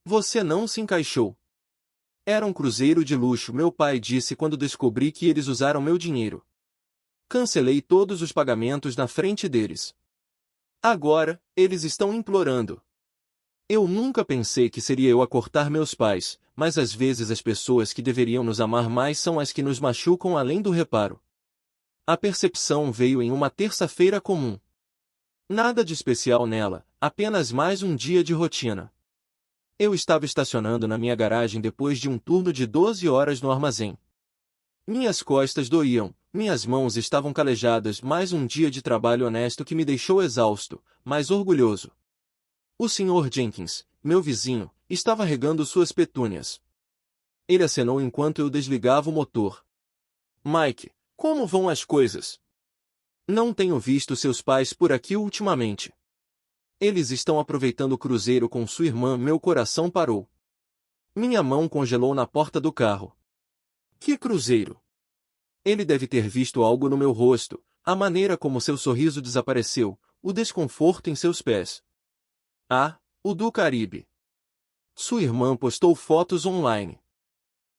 Você não se encaixou. Era um cruzeiro de luxo, meu pai disse quando descobri que eles usaram meu dinheiro. Cancelei todos os pagamentos na frente deles. Agora, eles estão implorando. Eu nunca pensei que seria eu a cortar meus pais, mas às vezes as pessoas que deveriam nos amar mais são as que nos machucam além do reparo. A percepção veio em uma terça-feira comum. Nada de especial nela, apenas mais um dia de rotina. Eu estava estacionando na minha garagem depois de um turno de 12 horas no armazém. Minhas costas doíam, minhas mãos estavam calejadas, mais um dia de trabalho honesto que me deixou exausto, mas orgulhoso. O Sr. Jenkins, meu vizinho, estava regando suas petúnias. Ele acenou enquanto eu desligava o motor. Mike, como vão as coisas? Não tenho visto seus pais por aqui ultimamente. Eles estão aproveitando o cruzeiro com sua irmã. Meu coração parou. Minha mão congelou na porta do carro. Que cruzeiro? Ele deve ter visto algo no meu rosto, a maneira como seu sorriso desapareceu, o desconforto em seus pés. Ah, o do Caribe. Sua irmã postou fotos online.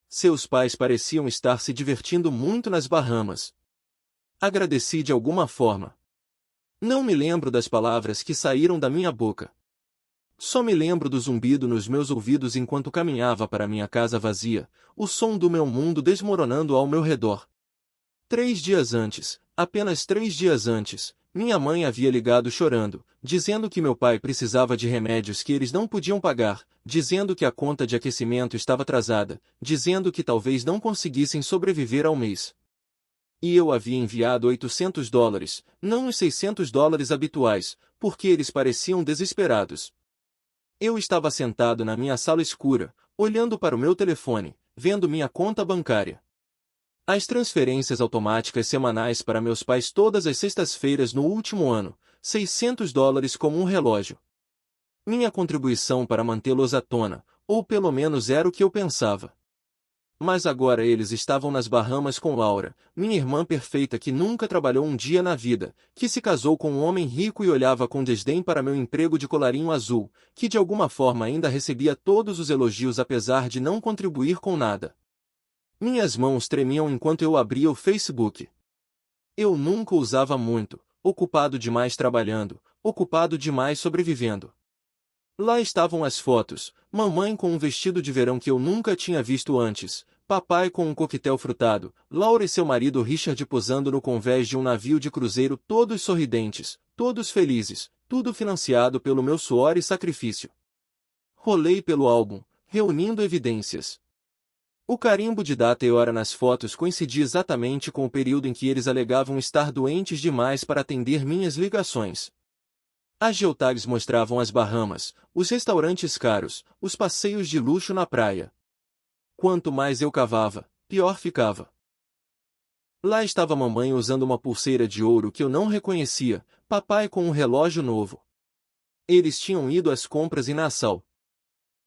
Seus pais pareciam estar se divertindo muito nas Bahamas. Agradeci de alguma forma. Não me lembro das palavras que saíram da minha boca. Só me lembro do zumbido nos meus ouvidos enquanto caminhava para minha casa vazia, o som do meu mundo desmoronando ao meu redor. 3 dias antes, apenas 3 dias antes, minha mãe havia ligado chorando, dizendo que meu pai precisava de remédios que eles não podiam pagar, dizendo que a conta de aquecimento estava atrasada, dizendo que talvez não conseguissem sobreviver ao mês. E eu havia enviado $800, não os $600 habituais, porque eles pareciam desesperados. Eu estava sentado na minha sala escura, olhando para o meu telefone, vendo minha conta bancária. As transferências automáticas semanais para meus pais todas as sextas-feiras no último ano, $600 como um relógio. Minha contribuição para mantê-los à tona, ou pelo menos era o que eu pensava. Mas agora eles estavam nas Bahamas com Laura, minha irmã perfeita que nunca trabalhou um dia na vida, que se casou com um homem rico e olhava com desdém para meu emprego de colarinho azul, que de alguma forma ainda recebia todos os elogios apesar de não contribuir com nada. Minhas mãos tremiam enquanto eu abria o Facebook. Eu nunca usava muito, ocupado demais trabalhando, ocupado demais sobrevivendo. Lá estavam as fotos, mamãe com um vestido de verão que eu nunca tinha visto antes, papai com um coquetel frutado, Laura e seu marido Richard posando no convés de um navio de cruzeiro, todos sorridentes, todos felizes, tudo financiado pelo meu suor e sacrifício. Rolei pelo álbum, reunindo evidências. O carimbo de data e hora nas fotos coincidia exatamente com o período em que eles alegavam estar doentes demais para atender minhas ligações. As geotags mostravam as Bahamas, os restaurantes caros, os passeios de luxo na praia. Quanto mais eu cavava, pior ficava. Lá estava mamãe usando uma pulseira de ouro que eu não reconhecia, papai com um relógio novo. Eles tinham ido às compras em Nassau.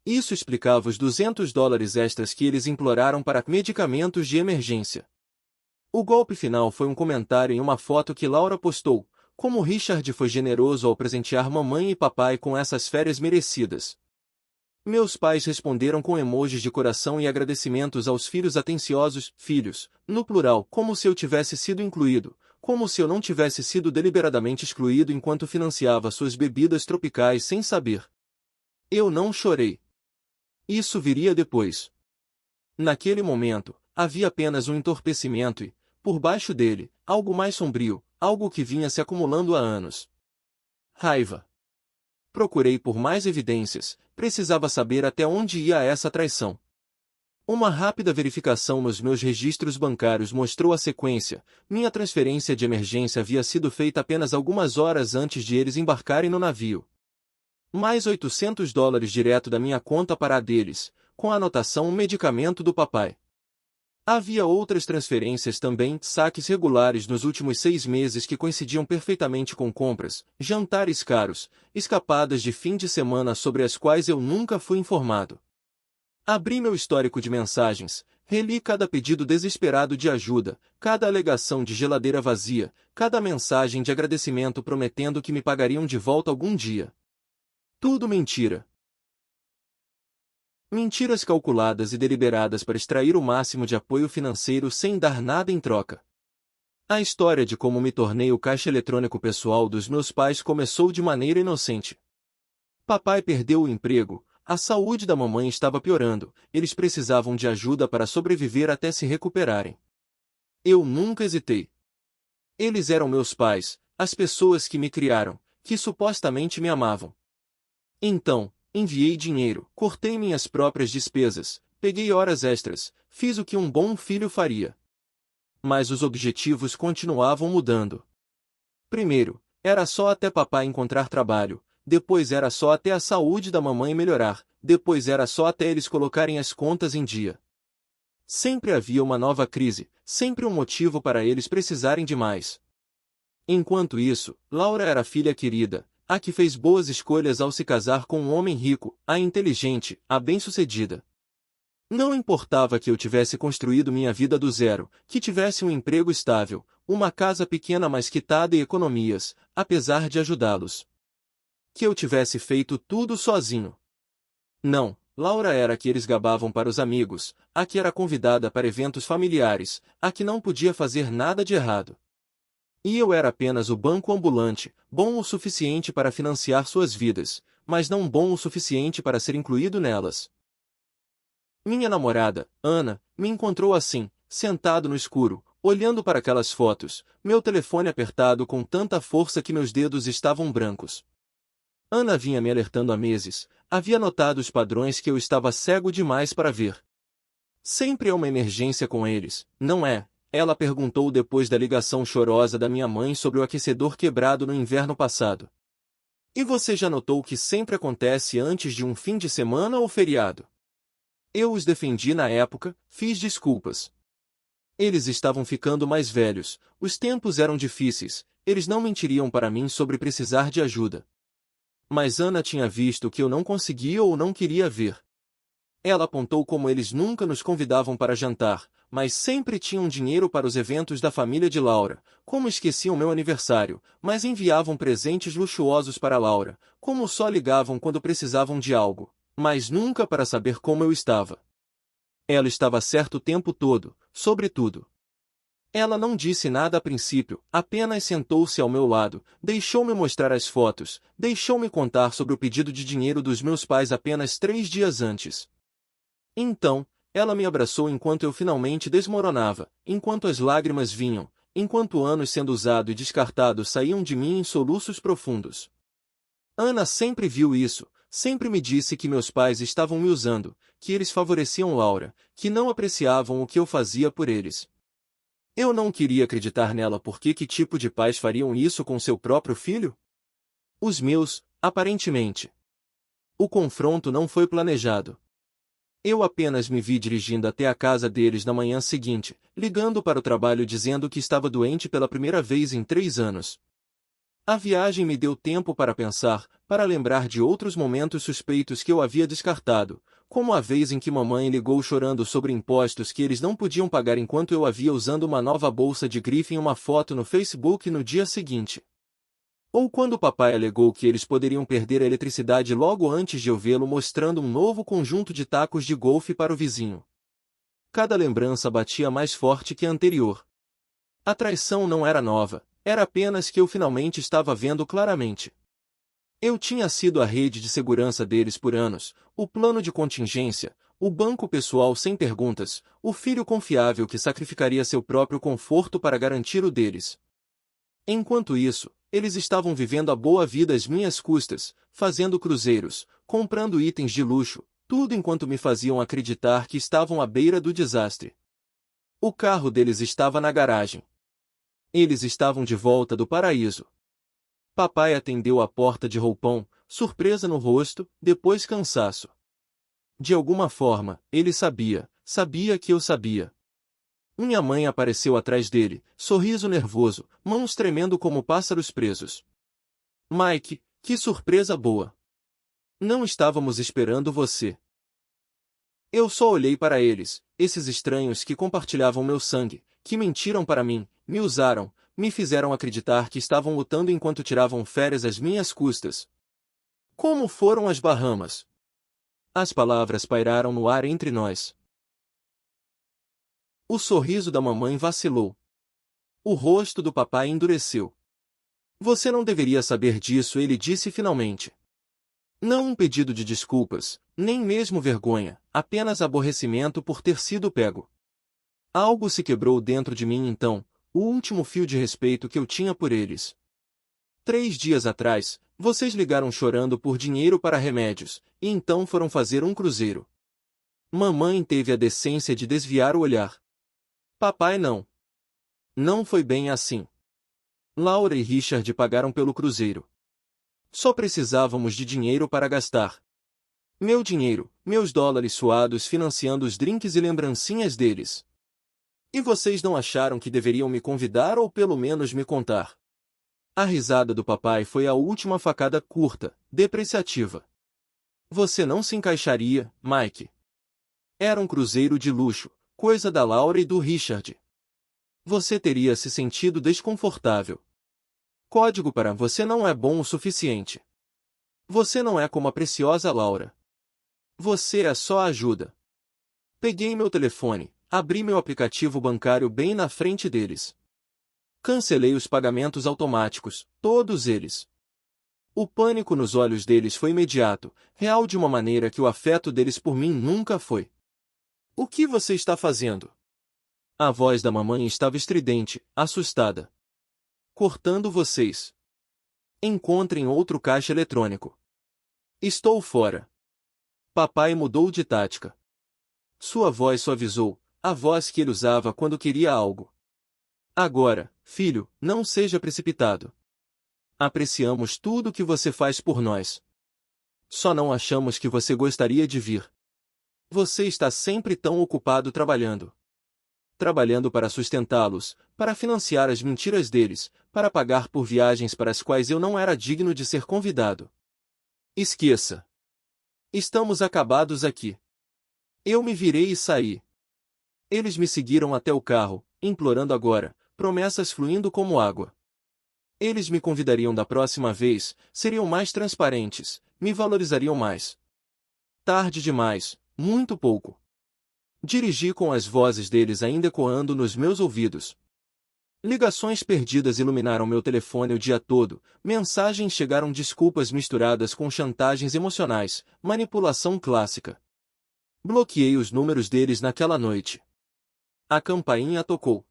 Isso explicava os $200 extras que eles imploraram para medicamentos de emergência. O golpe final foi um comentário em uma foto que Laura postou, como Richard foi generoso ao presentear mamãe e papai com essas férias merecidas. Meus pais responderam com emojis de coração e agradecimentos aos filhos atenciosos, filhos, no plural, como se eu tivesse sido incluído, como se eu não tivesse sido deliberadamente excluído enquanto financiava suas bebidas tropicais sem saber. Eu não chorei. Isso viria depois. Naquele momento, havia apenas um entorpecimento e, por baixo dele, algo mais sombrio, algo que vinha se acumulando há anos. Raiva. Procurei por mais evidências, precisava saber até onde ia essa traição. Uma rápida verificação nos meus registros bancários mostrou a sequência. Minha transferência de emergência havia sido feita apenas algumas horas antes de eles embarcarem no navio. Mais $800 direto da minha conta para a deles, com a anotação medicamento do papai. Havia outras transferências também, saques regulares nos últimos 6 meses que coincidiam perfeitamente com compras, jantares caros, escapadas de fim de semana sobre as quais eu nunca fui informado. Abri meu histórico de mensagens, reli cada pedido desesperado de ajuda, cada alegação de geladeira vazia, cada mensagem de agradecimento prometendo que me pagariam de volta algum dia. Tudo mentira. Mentiras calculadas e deliberadas para extrair o máximo de apoio financeiro sem dar nada em troca. A história de como me tornei o caixa eletrônico pessoal dos meus pais começou de maneira inocente. Papai perdeu o emprego, a saúde da mamãe estava piorando, eles precisavam de ajuda para sobreviver até se recuperarem. Eu nunca hesitei. Eles eram meus pais, as pessoas que me criaram, que supostamente me amavam. Então, enviei dinheiro, cortei minhas próprias despesas, peguei horas extras, fiz o que um bom filho faria. Mas os objetivos continuavam mudando. Primeiro, era só até papai encontrar trabalho, depois era só até a saúde da mamãe melhorar, depois era só até eles colocarem as contas em dia. Sempre havia uma nova crise, sempre um motivo para eles precisarem de mais. Enquanto isso, Laura era a filha querida, a que fez boas escolhas ao se casar com um homem rico, a inteligente, a bem-sucedida. Não importava que eu tivesse construído minha vida do zero, que tivesse um emprego estável, uma casa pequena mas quitada e economias, apesar de ajudá-los. Que eu tivesse feito tudo sozinho. Não, Laura era a que eles gabavam para os amigos, a que era convidada para eventos familiares, a que não podia fazer nada de errado. E eu era apenas o banco ambulante, bom o suficiente para financiar suas vidas, mas não bom o suficiente para ser incluído nelas. Minha namorada, Ana, me encontrou assim, sentado no escuro, olhando para aquelas fotos, meu telefone apertado com tanta força que meus dedos estavam brancos. Ana vinha me alertando há meses, havia notado os padrões que eu estava cego demais para ver. Sempre é uma emergência com eles, não é? Ela perguntou depois da ligação chorosa da minha mãe sobre o aquecedor quebrado no inverno passado. E você já notou que sempre acontece antes de um fim de semana ou feriado? Eu os defendi na época, fiz desculpas. Eles estavam ficando mais velhos, os tempos eram difíceis, eles não mentiriam para mim sobre precisar de ajuda. Mas Ana tinha visto que eu não conseguia ou não queria ver. Ela apontou como eles nunca nos convidavam para jantar, mas sempre tinham dinheiro para os eventos da família de Laura, como esqueciam meu aniversário, mas enviavam presentes luxuosos para Laura, como só ligavam quando precisavam de algo, mas nunca para saber como eu estava. Ela estava certa o tempo todo, sobretudo. Ela não disse nada a princípio, apenas sentou-se ao meu lado, deixou-me mostrar as fotos, deixou-me contar sobre o pedido de dinheiro dos meus pais apenas 3 dias antes. Então, ela me abraçou enquanto eu finalmente desmoronava, enquanto as lágrimas vinham, enquanto anos sendo usado e descartado saíam de mim em soluços profundos. Ana sempre viu isso, sempre me disse que meus pais estavam me usando, que eles favoreciam Laura, que não apreciavam o que eu fazia por eles. Eu não queria acreditar nela porque que tipo de pais fariam isso com seu próprio filho? Os meus, aparentemente. O confronto não foi planejado. Eu apenas me vi dirigindo até a casa deles na manhã seguinte, ligando para o trabalho dizendo que estava doente pela primeira vez em 3 anos. A viagem me deu tempo para pensar, para lembrar de outros momentos suspeitos que eu havia descartado, como a vez em que mamãe ligou chorando sobre impostos que eles não podiam pagar enquanto eu havia usando uma nova bolsa de grife em uma foto no Facebook no dia seguinte. Ou quando papai alegou que eles poderiam perder a eletricidade logo antes de eu vê-lo mostrando um novo conjunto de tacos de golfe para o vizinho. Cada lembrança batia mais forte que a anterior. A traição não era nova, era apenas que eu finalmente estava vendo claramente. Eu tinha sido a rede de segurança deles por anos, o plano de contingência, o banco pessoal sem perguntas, o filho confiável que sacrificaria seu próprio conforto para garantir o deles. Enquanto isso, eles estavam vivendo a boa vida às minhas custas, fazendo cruzeiros, comprando itens de luxo, tudo enquanto me faziam acreditar que estavam à beira do desastre. O carro deles estava na garagem. Eles estavam de volta do paraíso. Papai atendeu a porta de roupão, surpresa no rosto, depois cansaço. De alguma forma, ele sabia que eu sabia. Minha mãe apareceu atrás dele, sorriso nervoso, mãos tremendo como pássaros presos. Mike, que surpresa boa! Não estávamos esperando você. Eu só olhei para eles, esses estranhos que compartilhavam meu sangue, que mentiram para mim, me usaram, me fizeram acreditar que estavam lutando enquanto tiravam férias às minhas custas. Como foram as Bahamas? As palavras pairaram no ar entre nós. O sorriso da mamãe vacilou. O rosto do papai endureceu. Você não deveria saber disso, ele disse finalmente. Não um pedido de desculpas, nem mesmo vergonha, apenas aborrecimento por ter sido pego. Algo se quebrou dentro de mim então, o último fio de respeito que eu tinha por eles. 3 dias atrás, vocês ligaram chorando por dinheiro para remédios, e então foram fazer um cruzeiro. Mamãe teve a decência de desviar o olhar. Papai não. Não foi bem assim. Laura e Richard pagaram pelo cruzeiro. Só precisávamos de dinheiro para gastar. Meu dinheiro, meus dólares suados financiando os drinks e lembrancinhas deles. E vocês não acharam que deveriam me convidar ou pelo menos me contar? A risada do papai foi a última facada curta, depreciativa. Você não se encaixaria, Mike. Era um cruzeiro de luxo, coisa da Laura e do Richard. Você teria se sentido desconfortável. Código para você não é bom o suficiente. Você não é como a preciosa Laura. Você é só ajuda. Peguei meu telefone, abri meu aplicativo bancário bem na frente deles. Cancelei os pagamentos automáticos, todos eles. O pânico nos olhos deles foi imediato, real de uma maneira que o afeto deles por mim nunca foi. O que você está fazendo? A voz da mamãe estava estridente, assustada. Cortando vocês. Encontrem outro caixa eletrônico. Estou fora. Papai mudou de tática. Sua voz suavizou, a voz que ele usava quando queria algo. Agora, filho, não seja precipitado. Apreciamos tudo o que você faz por nós. Só não achamos que você gostaria de vir. Você está sempre tão ocupado trabalhando. Trabalhando para sustentá-los, para financiar as mentiras deles, para pagar por viagens para as quais eu não era digno de ser convidado. Esqueça. Estamos acabados aqui. Eu me virei e saí. Eles me seguiram até o carro, implorando agora, promessas fluindo como água. Eles me convidariam da próxima vez, seriam mais transparentes, me valorizariam mais. Tarde demais, muito pouco. Dirigi com as vozes deles ainda ecoando nos meus ouvidos. Ligações perdidas iluminaram meu telefone o dia todo, mensagens chegaram desculpas misturadas com chantagens emocionais, manipulação clássica. Bloqueei os números deles naquela noite. A campainha tocou.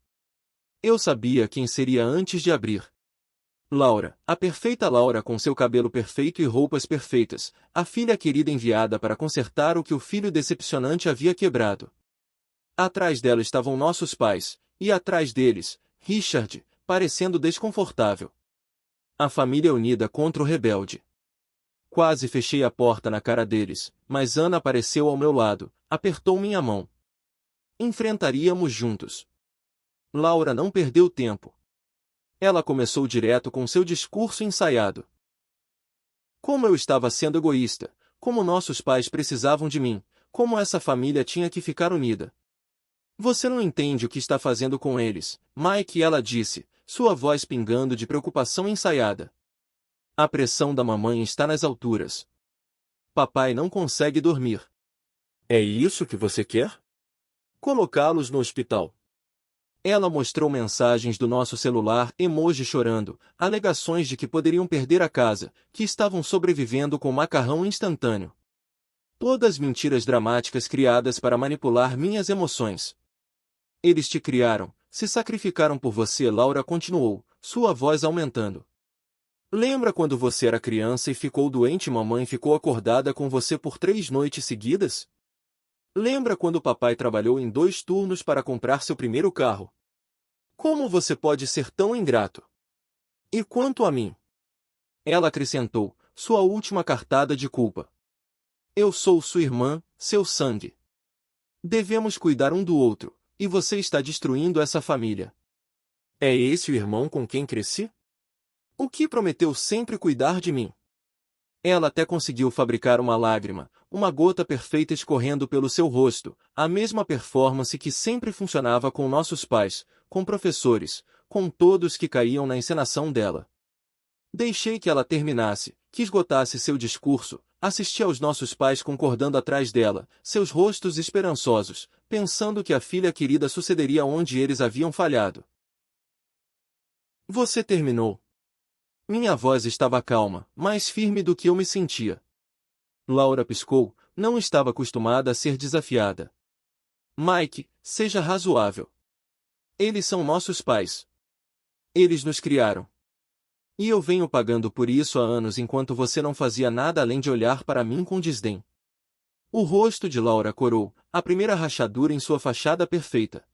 Eu sabia quem seria antes de abrir. Laura, a perfeita Laura com seu cabelo perfeito e roupas perfeitas, a filha querida enviada para consertar o que o filho decepcionante havia quebrado. Atrás dela estavam nossos pais, e atrás deles, Richard, parecendo desconfortável. A família unida contra o rebelde. Quase fechei a porta na cara deles, mas Ana apareceu ao meu lado, apertou minha mão. Enfrentaríamos juntos. Laura não perdeu tempo. Ela começou direto com seu discurso ensaiado. Como eu estava sendo egoísta, como nossos pais precisavam de mim, como essa família tinha que ficar unida. Você não entende o que está fazendo com eles, Mike, ela disse, sua voz pingando de preocupação ensaiada. A pressão da mamãe está nas alturas. Papai não consegue dormir. É isso que você quer? Colocá-los no hospital. Ela mostrou mensagens do nosso celular, emoji chorando, alegações de que poderiam perder a casa, que estavam sobrevivendo com macarrão instantâneo. Todas mentiras dramáticas criadas para manipular minhas emoções. Eles te criaram, se sacrificaram por você, Laura continuou, sua voz aumentando. Lembra quando você era criança e ficou doente e mamãe ficou acordada com você por 3 noites seguidas? Lembra quando papai trabalhou em 2 turnos para comprar seu primeiro carro? Como você pode ser tão ingrato? E quanto a mim? Ela acrescentou, sua última cartada de culpa. Eu sou sua irmã, seu sangue. Devemos cuidar um do outro, e você está destruindo essa família. É esse o irmão com quem cresci? O que prometeu sempre cuidar de mim? Ela até conseguiu fabricar uma lágrima, uma gota perfeita escorrendo pelo seu rosto, a mesma performance que sempre funcionava com nossos pais, com professores, com todos que caíam na encenação dela. Deixei que ela terminasse, que esgotasse seu discurso, assisti aos nossos pais concordando atrás dela, seus rostos esperançosos, pensando que a filha querida sucederia onde eles haviam falhado. Você terminou. Minha voz estava calma, mais firme do que eu me sentia. Laura piscou, não estava acostumada a ser desafiada. Mike, seja razoável. Eles são nossos pais. Eles nos criaram. E eu venho pagando por isso há anos enquanto você não fazia nada além de olhar para mim com desdém. O rosto de Laura corou, a primeira rachadura em sua fachada perfeita.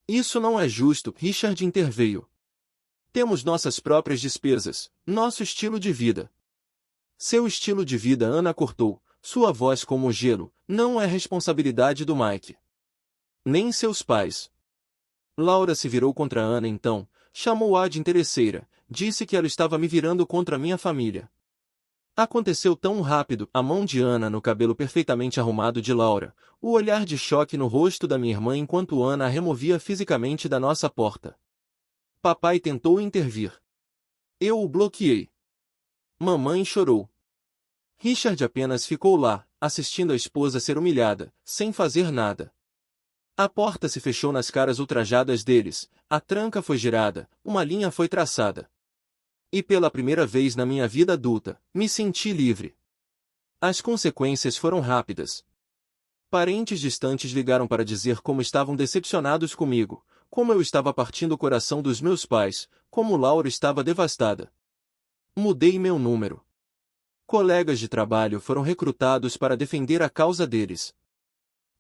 Isso não é justo, Richard interveio. Temos nossas próprias despesas, nosso estilo de vida. Seu estilo de vida, Ana cortou, sua voz como gelo, não é responsabilidade do Mike. Nem seus pais. Laura se virou contra Ana então, chamou-a de interesseira, disse que ela estava me virando contra minha família. Aconteceu tão rápido, a mão de Ana no cabelo perfeitamente arrumado de Laura, o olhar de choque no rosto da minha irmã enquanto Ana a removia fisicamente da nossa porta. Papai tentou intervir. Eu o bloqueei. Mamãe chorou. Richard apenas ficou lá, assistindo a esposa ser humilhada, sem fazer nada. A porta se fechou nas caras ultrajadas deles, a tranca foi girada, uma linha foi traçada. E pela primeira vez na minha vida adulta, me senti livre. As consequências foram rápidas. Parentes distantes ligaram para dizer como estavam decepcionados comigo, como eu estava partindo o coração dos meus pais, como Laura estava devastada. Mudei meu número. Colegas de trabalho foram recrutados para defender a causa deles.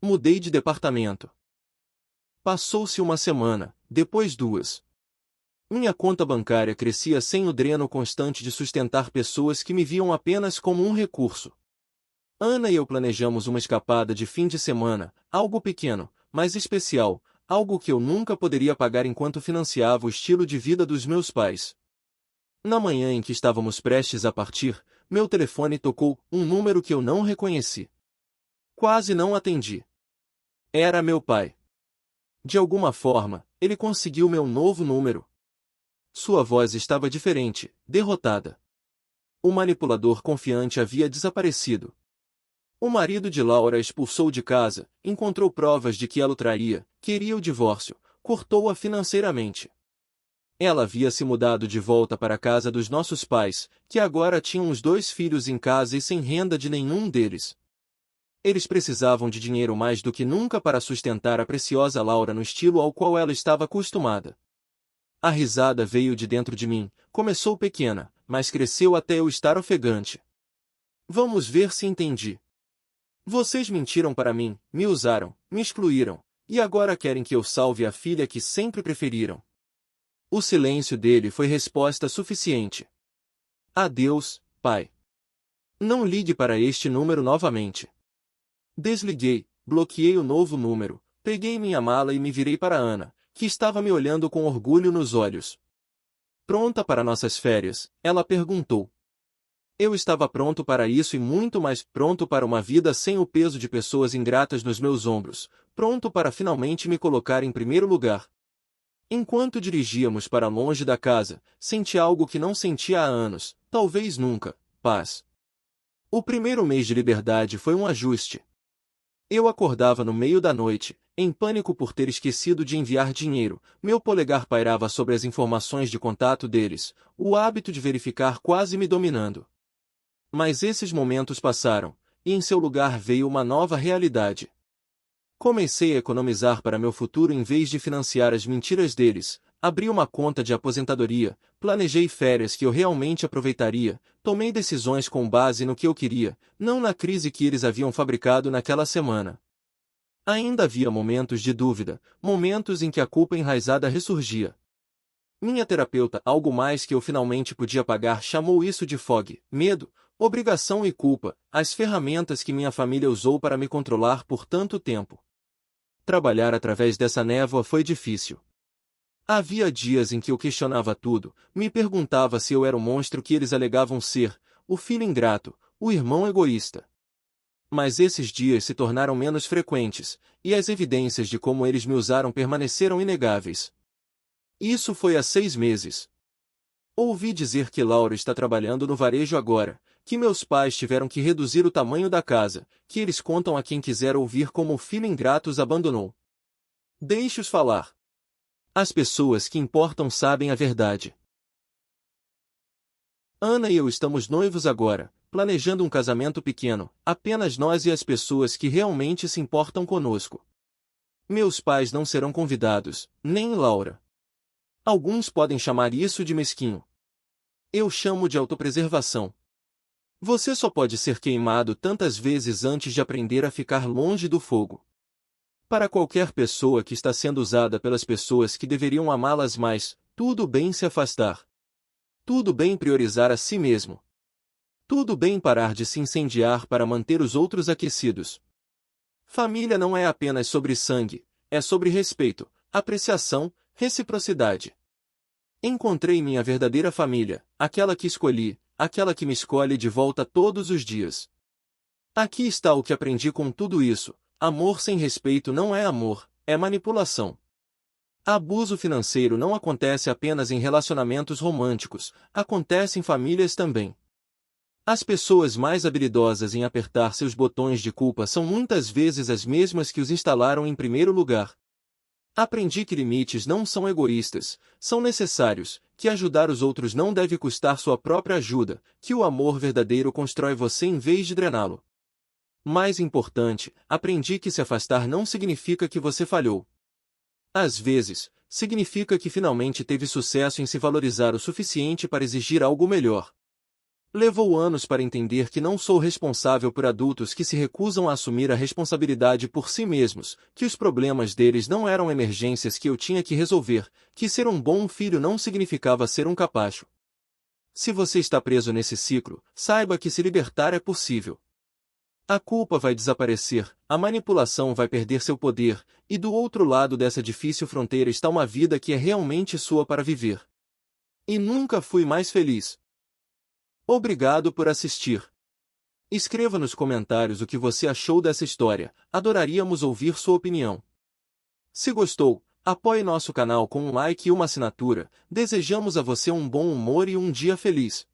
Mudei de departamento. Passou-se uma semana, depois 2. Minha conta bancária crescia sem o dreno constante de sustentar pessoas que me viam apenas como um recurso. Ana e eu planejamos uma escapada de fim de semana, algo pequeno, mas especial, algo que eu nunca poderia pagar enquanto financiava o estilo de vida dos meus pais. Na manhã em que estávamos prestes a partir, meu telefone tocou, um número que eu não reconheci. Quase não atendi. Era meu pai. De alguma forma, ele conseguiu meu novo número. Sua voz estava diferente, derrotada. O manipulador confiante havia desaparecido. O marido de Laura a expulsou de casa, encontrou provas de que ela o traía, queria o divórcio, cortou-a financeiramente. Ela havia se mudado de volta para a casa dos nossos pais, que agora tinham os 2 filhos em casa e sem renda de nenhum deles. Eles precisavam de dinheiro mais do que nunca para sustentar a preciosa Laura no estilo ao qual ela estava acostumada. A risada veio de dentro de mim, começou pequena, mas cresceu até eu estar ofegante. Vamos ver se entendi. Vocês mentiram para mim, me usaram, me excluíram, e agora querem que eu salve a filha que sempre preferiram. O silêncio dele foi resposta suficiente. Adeus, pai. Não ligue para este número novamente. Desliguei, bloqueei o novo número, peguei minha mala e me virei para Ana, que estava me olhando com orgulho nos olhos. Pronta para nossas férias? Ela perguntou. Eu estava pronto para isso e muito mais pronto para uma vida sem o peso de pessoas ingratas nos meus ombros, pronto para finalmente me colocar em primeiro lugar. Enquanto dirigíamos para longe da casa, senti algo que não sentia há anos, talvez nunca: paz. O primeiro mês de liberdade foi um ajuste. Eu acordava no meio da noite, em pânico por ter esquecido de enviar dinheiro, meu polegar pairava sobre as informações de contato deles, o hábito de verificar quase me dominando. Mas esses momentos passaram, e em seu lugar veio uma nova realidade. Comecei a economizar para meu futuro em vez de financiar as mentiras deles, abri uma conta de aposentadoria, planejei férias que eu realmente aproveitaria, tomei decisões com base no que eu queria, não na crise que eles haviam fabricado naquela semana. Ainda havia momentos de dúvida, momentos em que a culpa enraizada ressurgia. Minha terapeuta, algo mais que eu finalmente podia pagar, chamou isso de fog, medo, obrigação e culpa, as ferramentas que minha família usou para me controlar por tanto tempo. Trabalhar através dessa névoa foi difícil. Havia dias em que eu questionava tudo, me perguntava se eu era o monstro que eles alegavam ser, o filho ingrato, o irmão egoísta. Mas esses dias se tornaram menos frequentes, e as evidências de como eles me usaram permaneceram inegáveis. Isso foi há 6 meses. Ouvi dizer que Laura está trabalhando no varejo agora, que meus pais tiveram que reduzir o tamanho da casa, que eles contam a quem quiser ouvir como o filho ingrato os abandonou. Deixe-os falar. As pessoas que importam sabem a verdade. Ana e eu estamos noivos agora, planejando um casamento pequeno, apenas nós e as pessoas que realmente se importam conosco. Meus pais não serão convidados, nem Laura. Alguns podem chamar isso de mesquinho. Eu chamo de autopreservação. Você só pode ser queimado tantas vezes antes de aprender a ficar longe do fogo. Para qualquer pessoa que está sendo usada pelas pessoas que deveriam amá-las mais, tudo bem se afastar. Tudo bem priorizar a si mesmo. Tudo bem parar de se incendiar para manter os outros aquecidos. Família não é apenas sobre sangue, é sobre respeito, apreciação, reciprocidade. Encontrei minha verdadeira família, aquela que escolhi, aquela que me escolhe de volta todos os dias. Aqui está o que aprendi com tudo isso: amor sem respeito não é amor, é manipulação. Abuso financeiro não acontece apenas em relacionamentos românticos, acontece em famílias também. As pessoas mais habilidosas em apertar seus botões de culpa são muitas vezes as mesmas que os instalaram em primeiro lugar. Aprendi que limites não são egoístas, são necessários, que ajudar os outros não deve custar sua própria ajuda, que o amor verdadeiro constrói você em vez de drená-lo. Mais importante, aprendi que se afastar não significa que você falhou. Às vezes, significa que finalmente teve sucesso em se valorizar o suficiente para exigir algo melhor. Levou anos para entender que não sou responsável por adultos que se recusam a assumir a responsabilidade por si mesmos, que os problemas deles não eram emergências que eu tinha que resolver, que ser um bom filho não significava ser um capacho. Se você está preso nesse ciclo, saiba que se libertar é possível. A culpa vai desaparecer, a manipulação vai perder seu poder, e do outro lado dessa difícil fronteira está uma vida que é realmente sua para viver. E nunca fui mais feliz. Obrigado por assistir. Escreva nos comentários o que você achou dessa história, adoraríamos ouvir sua opinião. Se gostou, apoie nosso canal com um like e uma assinatura, desejamos a você um bom humor e um dia feliz.